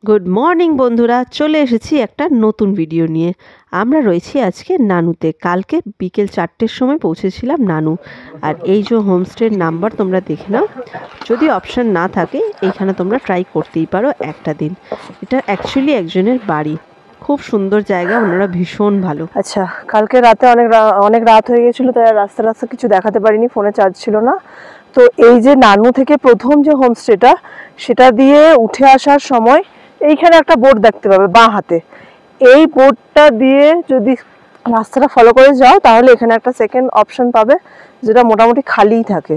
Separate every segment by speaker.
Speaker 1: Good morning বন্ধুরা, চলে এসেছি একটা নতুন ভিডিও নিয়ে। আমরা রয়েছি আজকে নানুতে। কালকে বিকেল 4টের সময় পৌঁছেছিলাম নানু। আর এই যে হোমস্টের নাম্বার তোমরা দেখে নাও। যদি অপশান না থাকে এইখানে তোমরা ট্রাই করতেই পারো একটা দিন। এটা অ্যাকচুয়ালি একজনের বাড়ি, খুব সুন্দর জায়গা, ওনারা ভীষণ ভালো।
Speaker 2: আচ্ছা, কালকে রাতে অনেক রাত হয়ে গেছিলো, তাই রাস্তা কিছু দেখাতে পারিনি, ফোনে চার্জ ছিল না। তো এই যে নানু থেকে প্রথম যে হোমস্টেটা, সেটা দিয়ে উঠে আসার সময় এইখানে একটা বোর্ড দেখতে পাবে বাঁ হাতে। এই বোর্ডটা দিয়ে যদি রাস্তাটা ফলো করে যাও তাহলে এখানে একটা সেকেন্ড অপশন পাবে, যেটা মোটামুটি খালিই থাকে,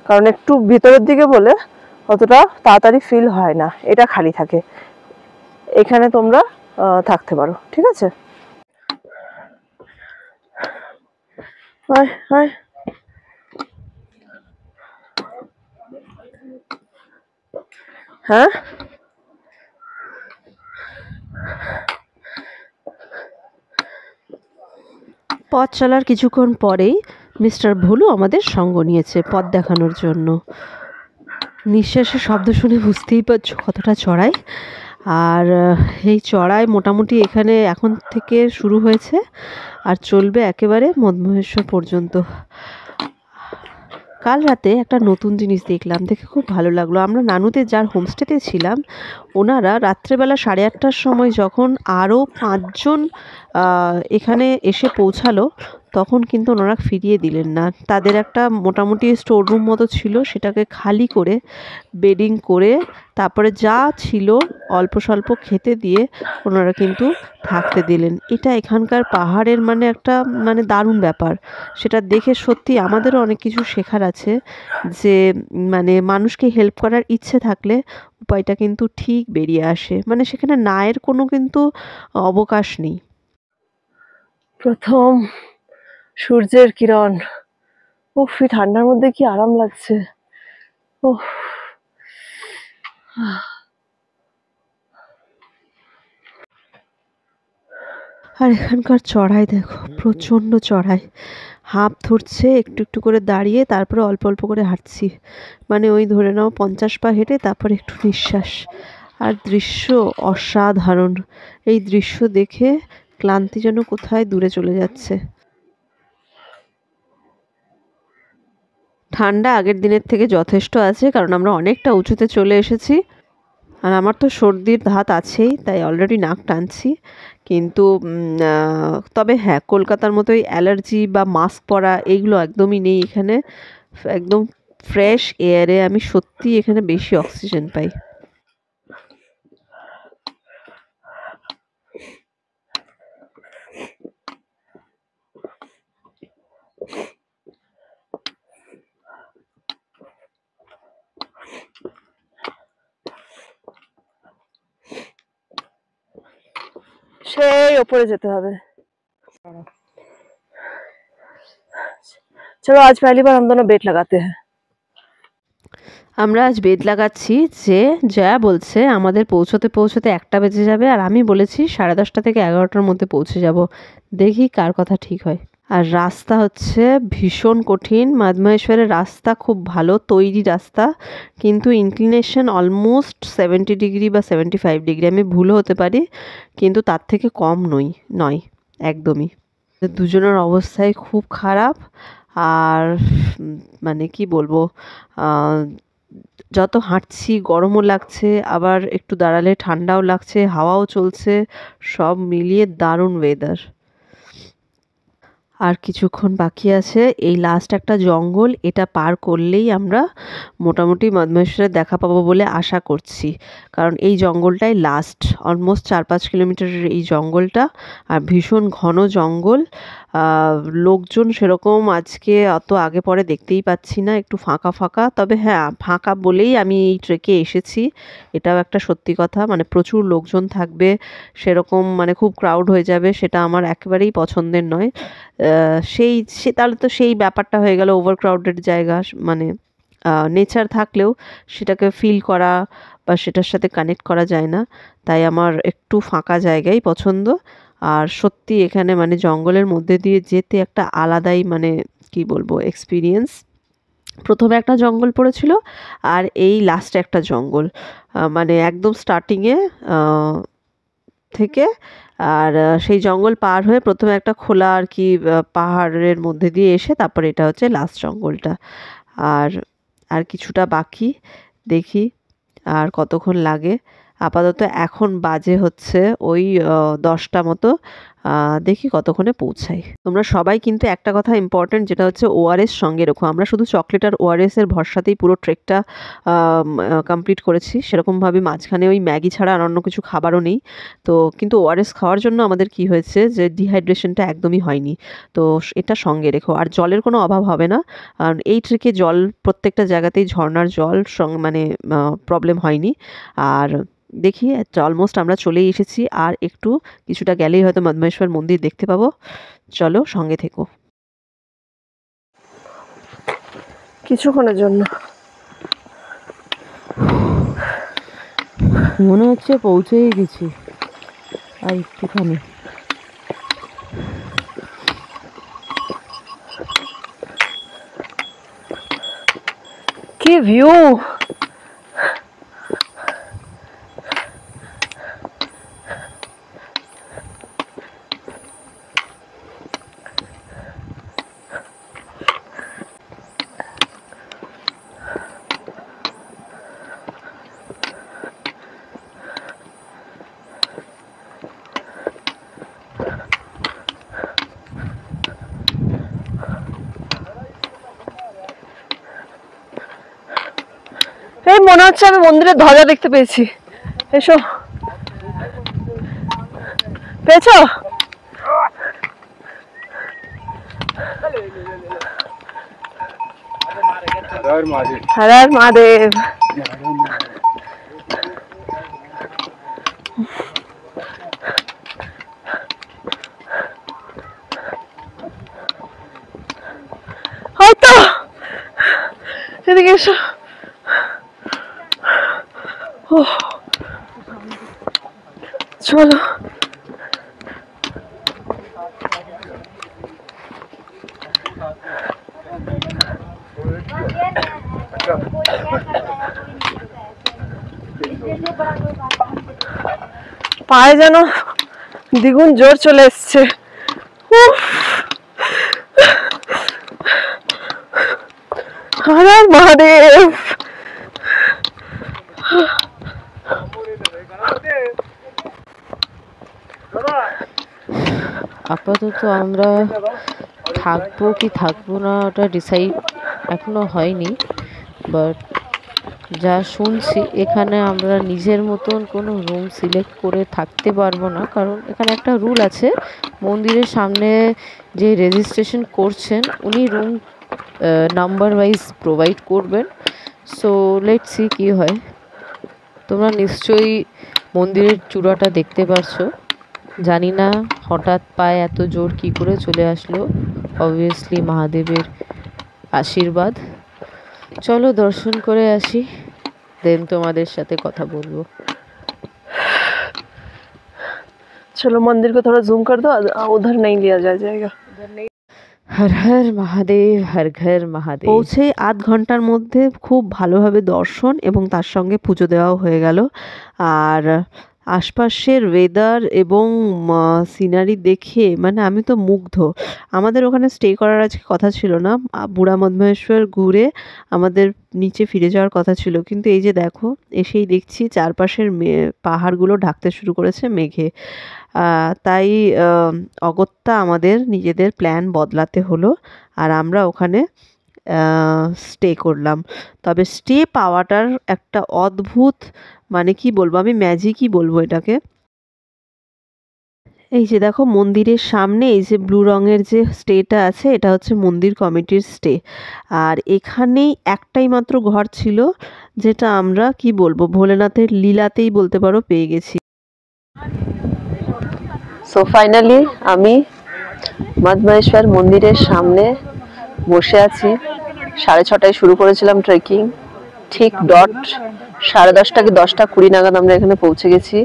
Speaker 2: কারণ একটু ভিতরের দিকে বলে অতটা তাড়াতাড়ি ফিল হয় না, এটা খালি থাকে। এখানে তোমরা থাকতে পারো, ঠিক আছে? হ্যাঁ,
Speaker 1: পথ চলার কিছুক্ষণ পরেই মিস্টার ভুলু আমাদের সঙ্গ নিয়েছে পথ দেখানোর জন্য। নিঃশ্বাসের শব্দ শুনে বুঝতেই পারছো কতটা চড়াই। আর এই চড়াই মোটামুটি এখানে এখন থেকে শুরু হয়েছে আর চলবে একেবারে মধ্যমহেশ্বর পর্যন্ত। কাল রাতে একটা নতুন জিনিস দেখলাম, দেখে খুব ভালো লাগলো। আমরা নানুতে যার হোমস্টেতে ছিলাম, ওনারা রাত্রেবেলা 8:30টার সময় যখন আরও 5জন এখানে এসে পৌঁছালো, তখন কিন্তু ওনারা ফিরিয়ে দিলেন না। তাদের একটা মোটামুটি স্টোর রুম মতো ছিল, সেটাকে খালি করে বেডিং করে তারপরে যা ছিল অল্প স্বল্প খেতে দিয়ে ওনারা কিন্তু থাকতে দিলেন। এটা এখানকার পাহাড়ের একটা দারুণ ব্যাপার। সেটা দেখে সত্যি আমাদেরও অনেক কিছু শেখার আছে, যে মানুষকে হেল্প করার ইচ্ছে থাকলে উপায়টা কিন্তু ঠিক বেরিয়ে আসে। সেখানে নায়ের কোনো কিন্তু অবকাশ নেই।
Speaker 2: প্রথম সূর্যের কিরণ, উফ, ঠান্ডার মধ্যে কি আরাম লাগছে। উফ,
Speaker 1: আর এখানকার চড়াই দেখো, প্রচণ্ড চড়াই। হাঁপ ধরছে, একটু একটু করে দাঁড়িয়ে তারপরে অল্প অল্প করে হাঁটছি। ওই ধরে নাও 50 পা হেঁটে তারপরে একটু নিঃশ্বাস। আর দৃশ্য অসাধারণ। এই দৃশ্য দেখে ক্লান্তি যেন কোথায় দূরে চলে যাচ্ছে। ঠান্ডা আগের দিনের থেকে যথেষ্ট আছে, কারণ আমরা অনেকটা উঁচুতে চলে এসেছি। আর আমার তো সর্দির ধাত আছেই, তাই অলরেডি নাক টানছি। কিন্তু তবে হ্যাঁ, কলকাতার মতোই অ্যালার্জি বা মাস্ক পরা এইগুলো একদমই নেই এখানে। একদম ফ্রেশ এয়ারে আমি সত্যি এখানে বেশি অক্সিজেন পাই।
Speaker 2: সেই ওপরে যেতে হবে। চলো, আজ पहली बार हम दोनों बेट लगाते हैं।
Speaker 1: আমরা আজ বেড লাগাচ্ছি। যে জয়া বলছে আমাদের পৌঁছতে পৌঁছতে 1টা বেজে যাবে, আর আমি বলেছি 10:30 থেকে 11টার মধ্যে পৌঁছে যাব। দেখি কার কথা ঠিক হয়। আর রাস্তা হচ্ছে ভীষণ কঠিন। মধ্যমহেশ্বরের রাস্তা খুব ভালো তৈরি রাস্তা, কিন্তু ইনক্লিনেশন অলমোস্ট 70 ডিগ্রি বা 75 ডিগ্রি। আমি ভুলও হতে পারি, কিন্তু তার থেকে কম নয় একদমই। দুজনের অবস্থাই খুব খারাপ। আর কি বলবো, যত হাঁটছি গরমও লাগছে, আবার একটু দাঁড়ালে ঠান্ডাও লাগছে, হাওয়াও চলছে, সব মিলিয়ে দারুণ ওয়েদার। আর কিছুক্ষণ বাকি আছে। এই লাস্ট একটা জঙ্গল, এটা পার করলেই আমরা মোটামুটি মধ্যমহেশ্বরে দেখা পাবো বলে আশা করছি, কারণ এই জঙ্গলটাই লাস্ট। অলমোস্ট 4-5 কিলোমিটারের এই জঙ্গলটা, আর ভীষণ ঘন জঙ্গল। লোকজন সেরকম আজকে অত আগে পরে দেখতেই পাচ্ছি না, একটু ফাঁকা ফাঁকা। তবে হ্যাঁ, ফাঁকা বলেই আমি এই ট্রেকে এসেছি, এটাও একটা সত্যি কথা। প্রচুর লোকজন থাকবে সেরকম, খুব ক্রাউড হয়ে যাবে, সেটা আমার একেবারেই পছন্দের নয়। তাহলে তো সেই ব্যাপারটা হয়ে গেল ওভার ক্রাউডেড জায়গা। নেচার থাকলেও সেটাকে ফিল করা বা সেটার সাথে কানেক্ট করা যায় না। তাই আমার একটু ফাঁকা জায়গাই পছন্দ। আর সত্যি এখানে জঙ্গলের মধ্যে দিয়ে যেতে একটা আলাদাই কি বলবো এক্সপিরিয়েন্স। প্রথমে একটা জঙ্গল পড়েছিল আর এই লাস্টে একটা জঙ্গল, মানে একদম স্টার্টিংয়ে থেকে। আর সেই জঙ্গল পার হয়ে প্রথমে একটা খোলা আর কি পাহাড়ের মধ্যে দিয়ে এসে তারপর এটা হচ্ছে লাস্ট জঙ্গলটা। আর আর কিছুটা বাকি, দেখি আর কতক্ষণ লাগে। আপাতত এখন বাজে হচ্ছে ওই 10টা মতো। দেখি কতক্ষণে পৌঁছাই। তোমরা সবাই কিন্তু একটা কথা ইম্পর্টেন্ট, যেটা হচ্ছে ওআরএস সঙ্গে রেখো। আমরা শুধু চকলেট আর ওআরএস এর ভরসাতেই পুরো ট্রেকটা কমপ্লিট করেছি। সেরকমভাবে মাঝখানে ওই ম্যাগি ছাড়া আর অন্য কিছু খাবারও নেই। তো কিন্তু ওআরএস খাওয়ার জন্য আমাদের কি হয়েছে যে ডিহাইড্রেশনটা একদমই হয়নি। তো এটা সঙ্গে রেখো। আর জলের কোনো অভাব হবে না, কারণ এই ট্রেকে জল প্রত্যেকটা জায়গাতেই ঝর্ণার জল মানে প্রবলেম হয়নি। আর দেখি অলমোস্ট আমরা চলেই এসেছি, আর একটু কিছুটা গেলেই হয়তো মদমেশ্বর মন্দির দেখতে পাবো। চলো সঙ্গে থেকো।
Speaker 2: কিছুক্ষণের জন্য
Speaker 1: মনে হচ্ছে পৌঁছেই গেছি, আর একটুখানি।
Speaker 2: কি ভিউ! এই মনে হচ্ছে আমি মন্দিরের ধ্বজা দেখতে পেয়েছি। এসো, পেয়েছো? হর হর মহাদেব। হয়তো এদিকে এসো। চলো, পায়ে যেন দ্বিগুণ জোর চলে এসছে। হর হর মহাদেব।
Speaker 1: আপাতত আমরা থাকবো কি থাকবো না ওটা ডিসাইড এখনো হয়নি, বাট যা শুনছি এখানে আমরা নিজের মতন কোনো রুম সিলেক্ট করে থাকতে পারবো না, কারণ এখানে একটা রুল আছে, মন্দিরের সামনে যে রেজিস্ট্রেশন করছেন উনি রুম নাম্বার ওয়াইজ প্রোভাইড করবেন। সো লেটস সি কী হয়। তোমরা নিশ্চয়ই মন্দিরের চূড়াটা দেখতে পারছো, জানি না হঠাৎ পায়ে এত জোর কী করে চলে আসলো। অবভিয়াসলি মহাদেবের আশীর্বাদ। চলো দর্শন করে আসি, দেন তোমাদের সাথে কথা বলবো।
Speaker 2: चलो मंदिर को थोड़ा जूम कर दो, उधर नहीं लिया जाए जाएगा।
Speaker 1: হর হর মহাদেব, হর ঘর মহাদেব। পৌঁছে আধ ঘন্টার মধ্যে খুব ভালোভাবে দর্শন এবং তার সঙ্গে পুজো দেওয়াও হয়ে গেল। আর আশপাশের ওয়েদার এবং সিনারি দেখে মানে আমি তো মুগ্ধ। আমাদের ওখানে স্টে করার আজকে কথা ছিল না, বুড়া মদমেশ্বর ঘুরে আমাদের নিচে ফিরে যাওয়ার কথা ছিল, কিন্তু এই যে দেখো এসেই দেখছি চারপাশের পাহাড়গুলো ঢাকতে শুরু করেছে মেঘে। তাই অগত্যা আমাদের নিজেদের প্ল্যান বদলাতে হলো, আর আমরা ওখানে স্টে করলাম। তবে স্টে পাওয়াটার একটা অদ্ভুত মানে কি বলবো, আমি ম্যাজিকই বলবো এটাকে। এই যে দেখো মন্দিরের সামনে এই যে ব্লু রঙের যে স্টেটা আছে, এটা হচ্ছে মন্দির কমিটির স্টে। আর এখানেই একটাই মাত্র ঘর ছিল, যেটা আমরা কি বলবো ভোলেনাথের লীলাতেই বলতে পারো পেয়ে গেছি।
Speaker 2: সো ফাইনালি আমি মদমেশ্বর মন্দিরের সামনে বসে আছি। 6:30টায় শুরু করেছিলাম ট্রেকিং, ঠিক ডট 10:30 কি 10:20 নাগাদ আমরা এখানে পৌঁছে গেছি।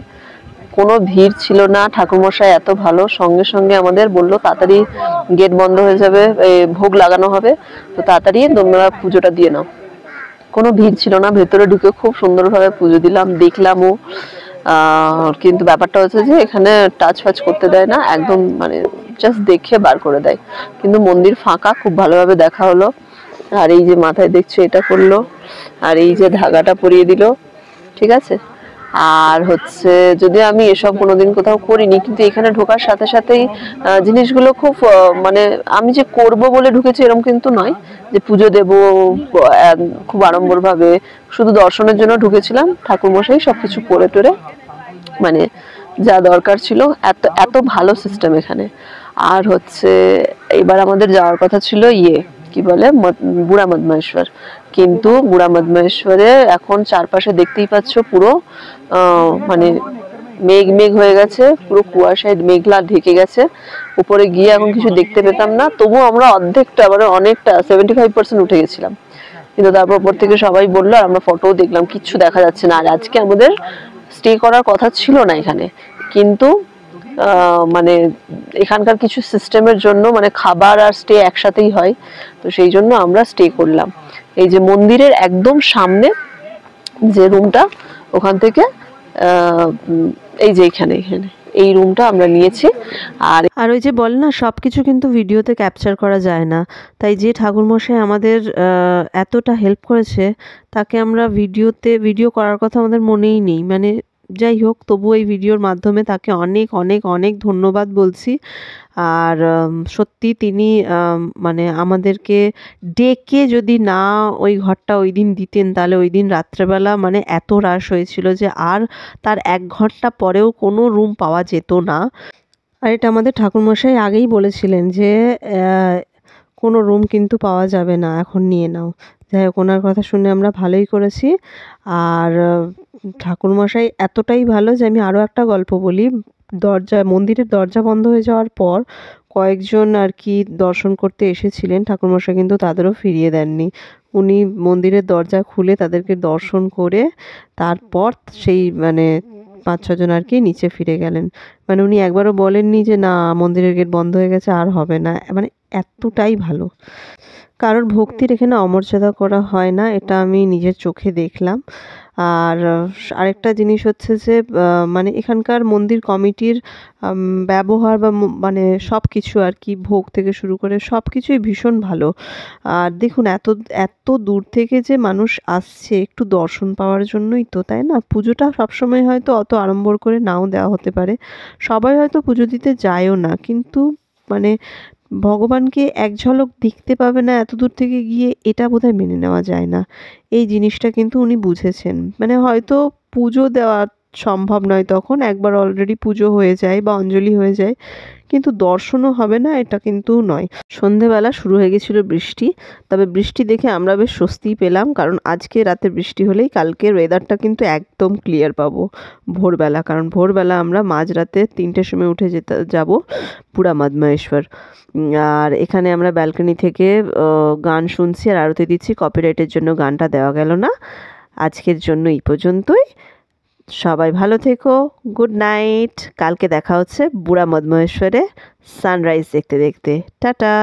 Speaker 1: কোনো ভিড় ছিল না, ঠাকুরমশাই এত ভালো, সঙ্গে সঙ্গে আমাদের বললো তাড়াতাড়ি গেট বন্ধ হয়ে যাবে, ভোগ লাগানো হবে, তো তাড়াতাড়ি তোমরা পুজোটা দিয়ে নাও। কোনো ভিড় ছিল না, ভেতরে ঢুকে খুব সুন্দরভাবে পুজো দিলাম, দেখলামও। কিন্তু ব্যাপারটা হচ্ছে যে এখানে টাচ ফাচ করতে দেয় না, একদম মানে জাস্ট দেখে বার করে দেয়। কিন্তু মন্দির ফাঁকা, খুব ভালোভাবে দেখা হলো। আর এই যে মাথায় দেখছো এটা করলো, আর এই যে ধাগাটা পরিয়ে দিল, ঠিক আছে। আর হচ্ছে যদি আমি এসব কোনোদিন কোথাও করিনি, কিন্তু এখানে ঢোকার সাথে সাথেই জিনিসগুলো খুব মানে আমি যে করব বলে ঢুকেছি এরকম কিন্তু নয়, যে পুজো দেব খুব আড়ম্বর ভাবে, শুধু দর্শনের জন্য ঢুকেছিলাম। ঠাকুরমশাই সবকিছু করে টোরে মানে যা দরকার ছিল, এত এত ভালো সিস্টেম এখানে। আর হচ্ছে এবার আমাদের যাওয়ার কথা ছিল কি বলে বুড়া মদমাহেশ্বর, কিন্তু বুড়া মদমাহেশ্বরে এখন চারপাশে দেখতেই পাচ্ছ পুরো মানে মেঘ মেঘ হয়ে গেছে, পুরো কুয়াশায় মেঘলা ঢেকে গেছে। উপরে গিয়ে এখন কিছু দেখতে পেতাম না, তবুও আমরা অর্ধেকটা মানে অনেকটা 75% উঠে গেছিলাম। কিন্তু তারপর উপর থেকে সবাই বললো, আর আমরা ফটোও দেখলাম, কিচ্ছু দেখা যাচ্ছে না। আর আজকে আমাদের স্টে করার কথা ছিল না এখানে, কিন্তু মানে এখানকার কিছু সিস্টেমের জন্য মানে খাবার আর স্টে একসাথেই হয়, তো সেই জন্য আমরা স্টে করলাম এই যে মন্দিরের একদম সামনে যে রুমটা, ওখান থেকে এই যে এখানে এই রুমটা আমরা নিয়েছি। আর ওই যে বল না, সব কিছু কিন্তু ভিডিওতে ক্যাপচার করা যায় না, তাই যে ঠাকুরমশাই আমাদের এতটা হেল্প করেছে তাকে আমরা ভিডিও করার কথা আমাদের মনেই নেই। মানে যাই হোক, তবু এই ভিডিওর মাধ্যমে তাকে অনেক অনেক অনেক ধন্যবাদ বলছি। আর সত্যি তিনি মানে আমাদেরকে ডেকে যদি না ওই ঘরটা ওই দিন দিতেন, তাহলে ওই দিন রাত্রেবেলা মানে এত রাশ হয়েছিল যে আর তার 1 ঘন্টা পরেও কোনো রুম পাওয়া যেত না। আর এটা আমাদের ঠাকুরমশাই আগেই বলেছিলেন যে কোনো রুম কিন্তু পাওয়া যাবে না, এখন নিয়ে নাও। যাই হোক, ওনার কথা শুনে আমরা ভালোই করেছি। আর ঠাকুরমশাই এতটাই ভালো যে আমি আরও একটা গল্প বলি। মন্দিরের দরজা বন্ধ হয়ে যাওয়ার পর কয়েকজন আর কি দর্শন করতে এসেছিলেন, ঠাকুরমশাই কিন্তু তাদেরও ফিরিয়ে দেননি। উনি মন্দিরের দরজা খুলে তাদেরকে দর্শন করে তারপর সেই মানে 5-6 জন আর কি নিচে ফিরে গেলেন। মানে উনি একবারও বলেননি যে না মন্দিরের গেট বন্ধ হয়ে গেছে আর হবে না, মানে এতটাই ভালো। কারোর ভক্তির এখানে অমর্যাদা করা হয় না, এটা আমি নিজের চোখে দেখলাম। আর আরেকটা জিনিস হচ্ছে যে মানে এখানকার মন্দির কমিটির ব্যবহার বা মানে সব কিছু আর কি, ভোগ থেকে শুরু করে সব কিছুই ভীষণ ভালো। আর দেখুন এত দূর থেকে যে মানুষ আসছে একটু দর্শন পাওয়ার জন্যই তো, তাই না? পুজোটা সবসময় হয়তো অত আড়ম্বর করে নাও দেওয়া হতে পারে, সবাই হয়তো পুজো দিতে যায়ও না, কিন্তু মানে ভগবানকে এক ঝলক দেখতে পাবে না এত দূর থেকে গিয়ে, এটা বোধহয় মেনে নেওয়া যায় না। এই জিনিসটা কিন্তু উনি বুঝেছেন। মানে হয়তো পুজো দেওয়া সম্ভব নয়, তখন একবার অলরেডি পুজো হয়ে যায় বা অঞ্জলি হয়ে যায়, কিন্তু দর্শনও হবে না এটা কিন্তু নয়। সন্ধেবেলা শুরু হয়ে গেছিলো বৃষ্টি, তবে বৃষ্টি দেখে আমরা বেশ স্বস্তিই পেলাম, কারণ আজকে রাতে বৃষ্টি হলেই কালকের ওয়েদারটা কিন্তু একদম ক্লিয়ার পাবো ভোরবেলা। কারণ ভোরবেলা আমরা মাঝরাতে 3টের সময় উঠে যাব বুড়া মদমাহেশ্বর। আর এখানে আমরা ব্যালকনি থেকে গান শুনছি আর আরতি দিচ্ছি, কপিরাইটের জন্য গানটা দেওয়া গেল না। আজকের জন্য এই পর্যন্তই, সবাই ভালো থেকো, গুড নাইট। কালকে দেখা হচ্ছে বুড়া মদমাহেশ্বরে সানরাইজ দেখতে দেখতে। টাটা।